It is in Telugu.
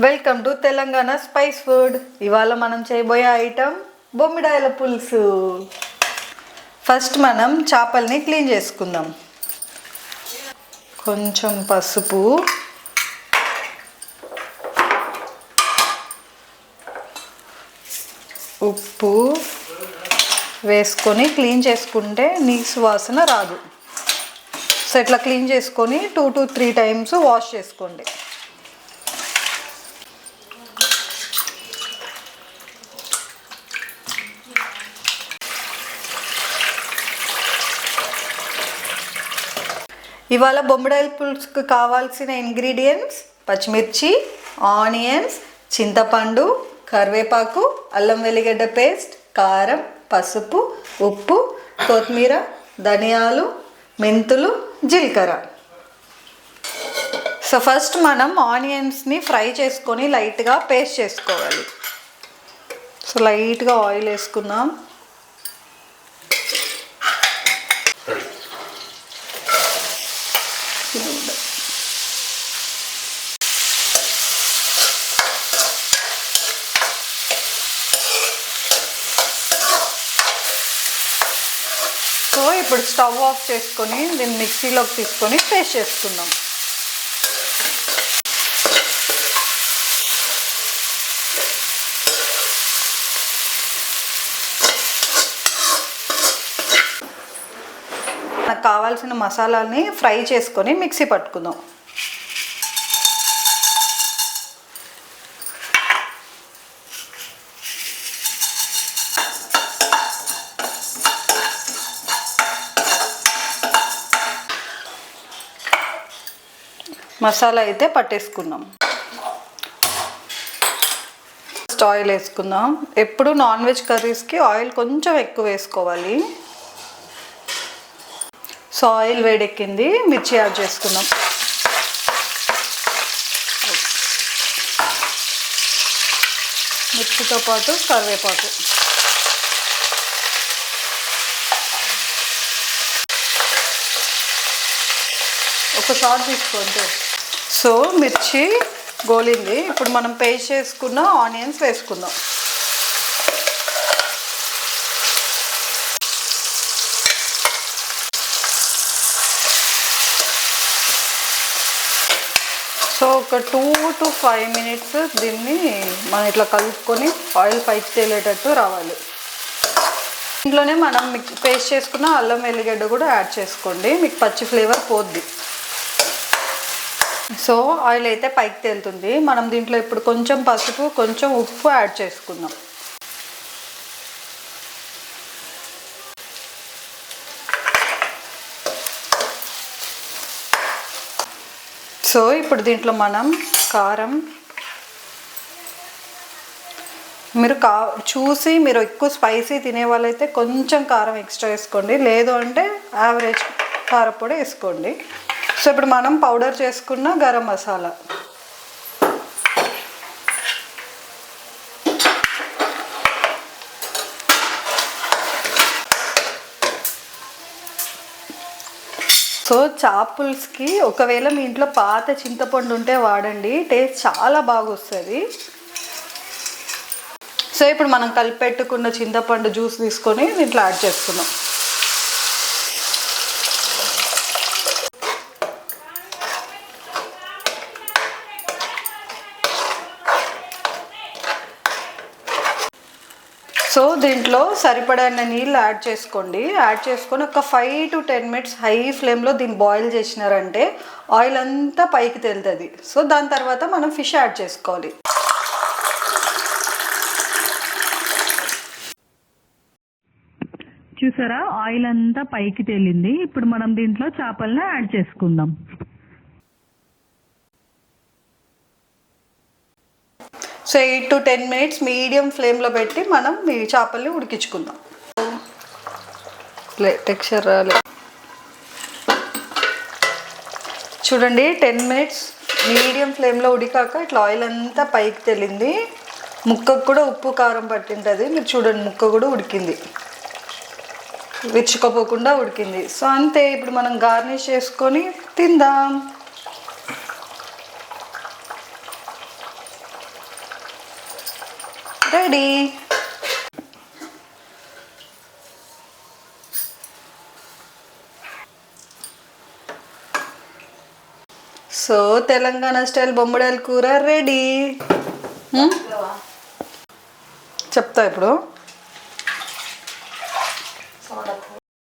Welcome to Telangana spice food. ఇవాళ మనం చేయబోయే ఐటమ్ బొమ్మిడాయల పులుసు. ఫస్ట్ మనం చేపల్ని క్లీన్ చేసుకుందాం. కొంచెం పసుపు, ఉప్పు వేసుకొని క్లీన్ చేసుకుంటే నీసు వాసన రాదు. సో ఇట్లా క్లీన్ చేసుకొని 2 to 3 టైమ్స్ వాష్ చేసుకోండి. ఇవాళ బొమ్మిడాయల పులుసుకు కావాల్సిన ఇంగ్రీడియంట్స్: పచ్చిమిర్చి, ఆనియన్స్, చింతపండు, కరివేపాకు, అల్లం వెల్లిగడ్డ పేస్ట్, కారం, పసుపు, ఉప్పు, కొత్తిమీర, ధనియాలు, మెంతులు, జీలకర్ర. సో ఫస్ట్ మనం ఆనియన్స్ని ఫ్రై చేసుకొని లైట్గా పేస్ట్ చేసుకోవాలి. సో లైట్గా ఆయిల్ వేసుకుందాం. సో ఇప్పుడు స్టవ్ ఆఫ్ చేసుకొని దీన్ని మిక్సీలోకి తీసుకొని పేస్ట్ చేసుకుందాం. నాకు కావాల్సిన మసాలాని ఫ్రై చేసుకొని మిక్సీ పట్టుకుందాం. మసాలా అయితే పట్టేసుకుందాం. ఆయిల్ వేసుకుందాం. ఎప్పుడు నాన్ వెజ్ కర్రీస్కి ఆయిల్ కొంచెం ఎక్కువ వేసుకోవాలి. సో ఆయిల్ వేడెక్కింది, మిర్చి యాడ్ చేసుకుందాం. మిర్చితో పాటు కరివేపాకు. ఒక షాట్ తీసుకోండి. సో మిర్చి గోలింది. ఇప్పుడు మనం పేస్ట్ చేసుకున్న ఆనియన్స్ వేసుకుందాం. సో ఒక 2 to 5 minutes దీన్ని మనం ఇట్లా కలుపుకొని ఆయిల్ పైకి తేలేటట్టు రావాలి. ఇంట్లోనే మనం పేస్ట్ చేసుకున్న అల్లం వెల్లిగడ్డ కూడా యాడ్ చేసుకోండి, మీకు పచ్చి ఫ్లేవర్ పోద్ది. సో ఆయిల్ అయితే పైకి తేలుతుంది. మనం దీంట్లో ఇప్పుడు కొంచెం పసుపు, కొంచెం ఉప్పు యాడ్ చేసుకుందాం. సో ఇప్పుడు దీంట్లో మనం కారం, మీరు చూసి మీరు ఎక్కువ స్పైసీ తినే వాళ్ళైతే కొంచెం కారం ఎక్స్ట్రా వేసుకోండి, లేదు అంటే యావరేజ్ కారపొడి వేసుకోండి. సో ఇప్పుడు మనం పౌడర్ చేసుకున్న గరం మసాలా, సో చాపుల్స్కి ఒకవేళ మీ ఇంట్లో పాత చింతపండు ఉంటే వాడండి, టేస్ట్ చాలా బాగా వస్తుంది. సో ఇప్పుడు మనం కలిపెట్టుకున్న చింతపండు జ్యూస్ తీసుకొని దీంట్లో యాడ్ చేసుకుందాం. సో దీంట్లో సరిపడిన నీళ్ళు యాడ్ చేసుకోండి. యాడ్ చేసుకొని ఒక 5 to 10 minutes హై ఫ్లేమ్లో దీన్ని బాయిల్ చేసినారంటే ఆయిల్ అంతా పైకి తేలుతుంది. సో దాని తర్వాత మనం ఫిష్ యాడ్ చేసుకోవాలి. చూసారా, ఆయిల్ అంతా పైకి తేలింది. ఇప్పుడు మనం దీంట్లో చేపలను యాడ్ చేసుకుందాం. సో 8 to 10 minutes మీడియం ఫ్లేమ్లో పెట్టి మనం ఈ చేపల్ని ఉడికించుకుందాం. టెక్స్చర్ రాలేదు చూడండి. 10 minutes మీడియం ఫ్లేమ్లో ఉడికాక ఇట్లా ఆయిల్ అంతా పైకి తేలింది. ముక్కకు కూడా ఉప్పు కారం పట్టింటుంది. మీరు చూడండి, ముక్క కూడా ఉడికింది, విచ్చుకోపోకుండా ఉడికింది. సో అంతే, ఇప్పుడు మనం గార్నిష్ చేసుకొని తిందాం. రెడీ. సో తెలంగాణ స్టైల్ బొమ్మడాయల కూర రెడీ. చెప్తా ఇప్పుడు.